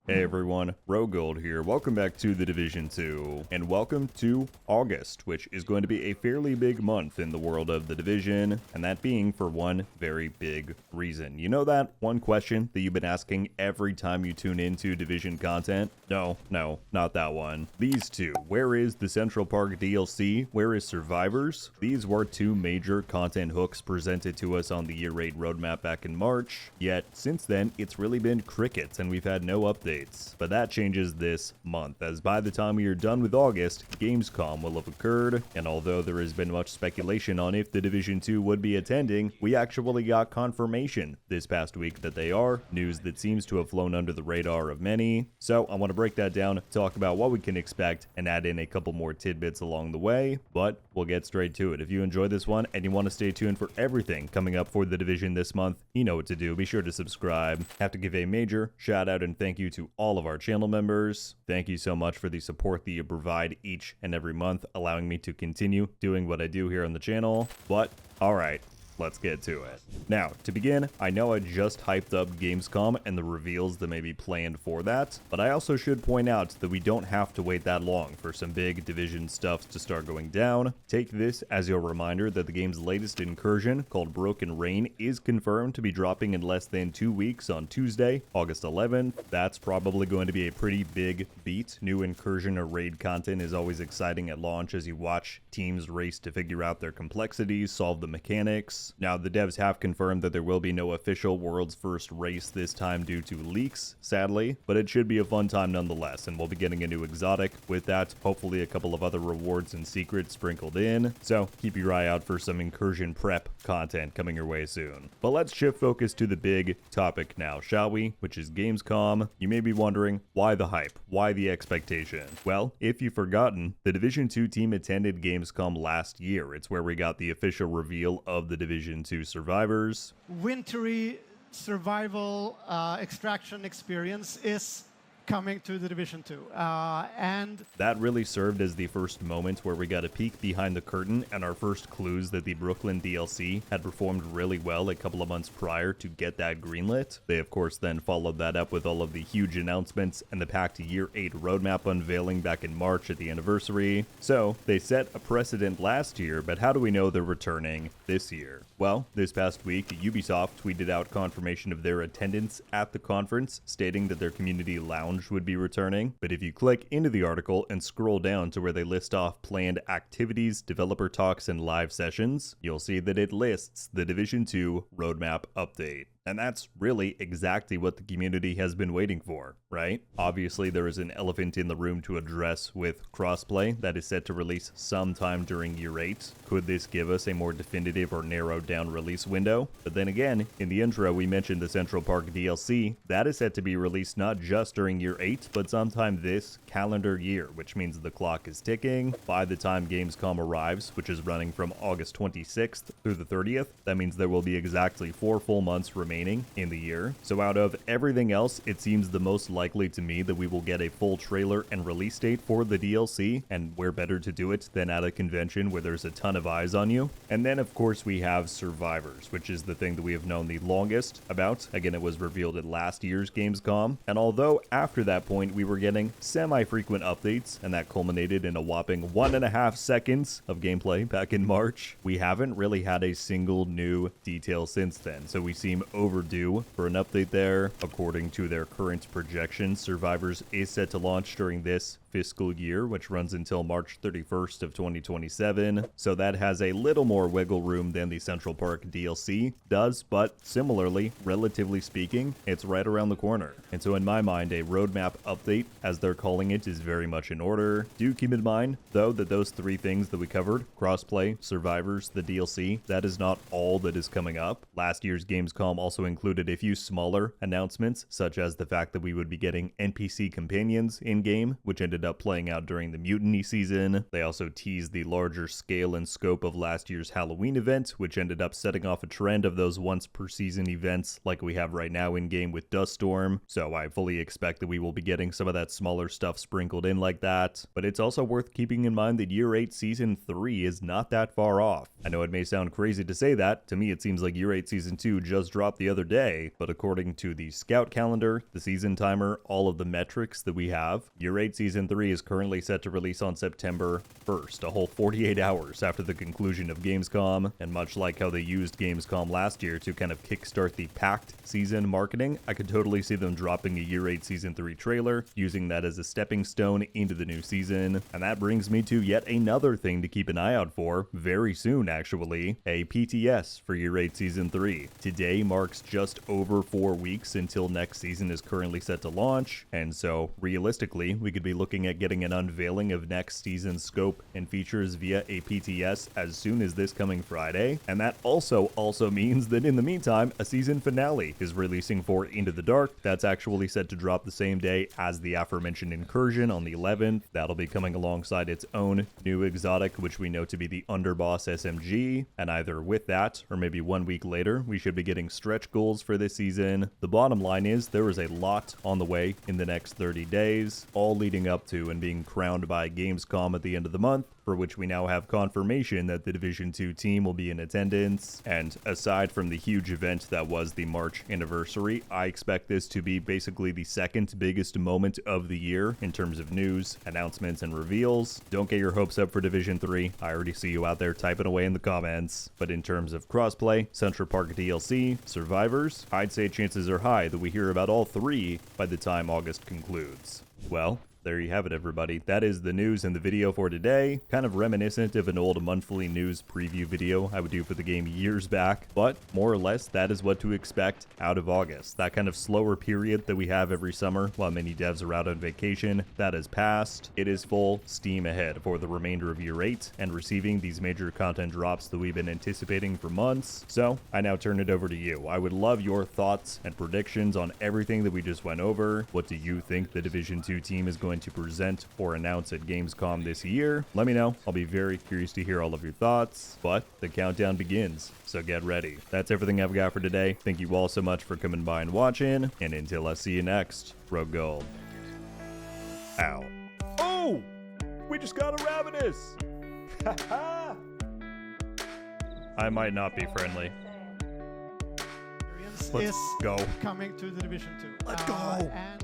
Hey everyone, RogueGold here. Welcome back to The Division 2, and welcome to August, which is going to be a fairly big month in the world of The Division, and that being for one very big reason. You know that one question that you've been asking every time you tune into Division content? No, not that one. These two. Where is the Central Park DLC? Where is Survivors? These were two major content hooks presented to us on the Year 8 roadmap back in March, yet since then it's really been crickets and we've had no updates. But that changes this month, as by the time we are done with August, Gamescom will have occurred, and although there has been much speculation on if the Division 2 would be attending, we actually got confirmation this past week that they are, news that seems to have flown under the radar of many. So I want to break that down, talk about what we can expect, and add in a couple more tidbits along the way, but we'll get straight to it. If you enjoyed this one and you want to stay tuned for everything coming up for the Division this month, you know what to do. Be sure to subscribe. Have to give a major shout out and thank you to all of our channel members. Thank you so much for the support that you provide each and every month, allowing me to continue doing what I do here on the channel. But alright, let's get to it. Now, to begin, I know I just hyped up Gamescom and the reveals that may be planned for that, but I also should point out that we don't have to wait that long for some big Division stuff to start going down. Take this as your reminder that the game's latest incursion, called Broken Rain, is confirmed to be dropping in less than 2 weeks on Tuesday, August 11th. That's probably going to be a pretty big beat. New incursion or raid content is always exciting at launch as you watch teams race to figure out their complexities, solve the mechanics. Now, the devs have confirmed that there will be no official world's first race this time due to leaks, sadly, but it should be a fun time nonetheless, and we'll be getting a new exotic with that, hopefully a couple of other rewards and secrets sprinkled in, so keep your eye out for some incursion prep content coming your way soon. But let's shift focus to the big topic now, shall we? Which is Gamescom. You may be wondering, why the hype? Why the expectation? Well, if you've forgotten, the Division 2 team attended Gamescom last year. It's where we got the official reveal of the Division 2 Survivors. Wintry survival extraction experience is coming to the Division 2. And that really served as the first moment where we got a peek behind the curtain and our first clues that the Brooklyn DLC had performed really well a couple of months prior to get that greenlit. They of course then followed that up with all of the huge announcements and the packed Year 8 roadmap unveiling back in March at the anniversary. So they set a precedent last year, but how do we know they're returning this year? Well, this past week, Ubisoft tweeted out confirmation of their attendance at the conference, stating that their community lounge would be returning. But if you click into the article and scroll down to where they list off planned activities, developer talks, and live sessions, you'll see that it lists the Division 2 roadmap update. And that's really exactly what the community has been waiting for, right? Obviously, there is an elephant in the room to address with crossplay that is set to release sometime during Year 8. Could this give us a more definitive or narrowed down release window? But then again, in the intro, we mentioned the Central Park DLC. That is set to be released not just during Year 8, but sometime this calendar year, which means the clock is ticking. By the time Gamescom arrives, which is running from August 26th through the 30th, that means there will be exactly 4 full months remaining in the year. So out of everything else, it seems the most likely to me that we will get a full trailer and release date for the DLC, and where better to do it than at a convention where there's a ton of eyes on you. And then of course we have Survivors, which is the thing that we have known the longest about. Again, it was revealed at last year's Gamescom, and although after that point we were getting semi-frequent updates, and that culminated in a whopping 1.5 seconds of gameplay back in March, we haven't really had a single new detail since then, so we seem overdue for an update there. According to their current projections, Survivors is set to launch during this fiscal year, which runs until March 31st of 2027, so that has a little more wiggle room than the Central Park DLC does, but similarly, relatively speaking, it's right around the corner. And so in my mind, a roadmap update, as they're calling it, is very much in order. Do keep in mind, though, that those 3 things that we covered, crossplay, Survivors, the DLC, that is not all that is coming up. Last year's Gamescom also included a few smaller announcements, such as the fact that we would be getting NPC companions in-game, which ended ended up playing out during the Mutiny season. They also teased the larger scale and scope of last year's Halloween event, which ended up setting off a trend of those once per season events like we have right now in game with Duststorm. So I fully expect that we will be getting some of that smaller stuff sprinkled in like that. But it's also worth keeping in mind that Year 8 Season 3 is not that far off. I know it may sound crazy to say that. To me, it seems like Year 8 Season 2 just dropped the other day, but according to the scout calendar, the season timer, all of the metrics that we have, Year 8 Season 3 is currently set to release on September 1st, a whole 48 hours after the conclusion of Gamescom. And much like how they used Gamescom last year to kind of kickstart the packed season marketing, I could totally see them dropping a Year 8 Season 3 trailer, using that as a stepping stone into the new season. And that brings me to yet another thing to keep an eye out for, very soon actually, a PTS for Year 8 Season 3. Today marks just over 4 weeks until next season is currently set to launch, and so realistically, we could be looking at getting an unveiling of next season's scope and features via a PTS as soon as this coming Friday. And that also means that in the meantime, a season finale is releasing for Into the Dark. That's actually set to drop the same day as the aforementioned Incursion on the 11th. That'll be coming alongside its own new exotic, which we know to be the Underboss SMG. And either with that, or maybe 1 week later, we should be getting stretch goals for this season. The bottom line is there is a lot on the way in the next 30 days, all leading up to and being crowned by Gamescom at the end of the month, for which we now have confirmation that the Division 2 team will be in attendance. And aside from the huge event that was the March anniversary, I expect this to be basically the second biggest moment of the year in terms of news, announcements, and reveals. Don't get your hopes up for Division 3. I already see you out there typing away in the comments. But in terms of crossplay, Central Park DLC, survivors, I'd say chances are high that we hear about all three by the time August concludes. Well, there you have it, everybody. That is the news in the video for today. Kind of reminiscent of an old monthly news preview video I would do for the game years back, but more or less that is what to expect out of August. That kind of slower period that we have every summer while many devs are out on vacation, that has passed. It is full steam ahead for the remainder of Year 8 and receiving these major content drops that we've been anticipating for months. So I now turn it over to you. I would love your thoughts and predictions on everything that we just went over. What do you think the Division 2 team is going to present or announce at Gamescom this year? Let me know. I'll be very curious to hear all of your thoughts, but the countdown begins, so get ready. That's everything I've got for today. Thank you all so much for coming by and watching, and until I see you next, RogueGold. Ow. Oh! We just got a Ravenous! I might not be friendly. Let's go. Coming to the Division 2. Let's go! And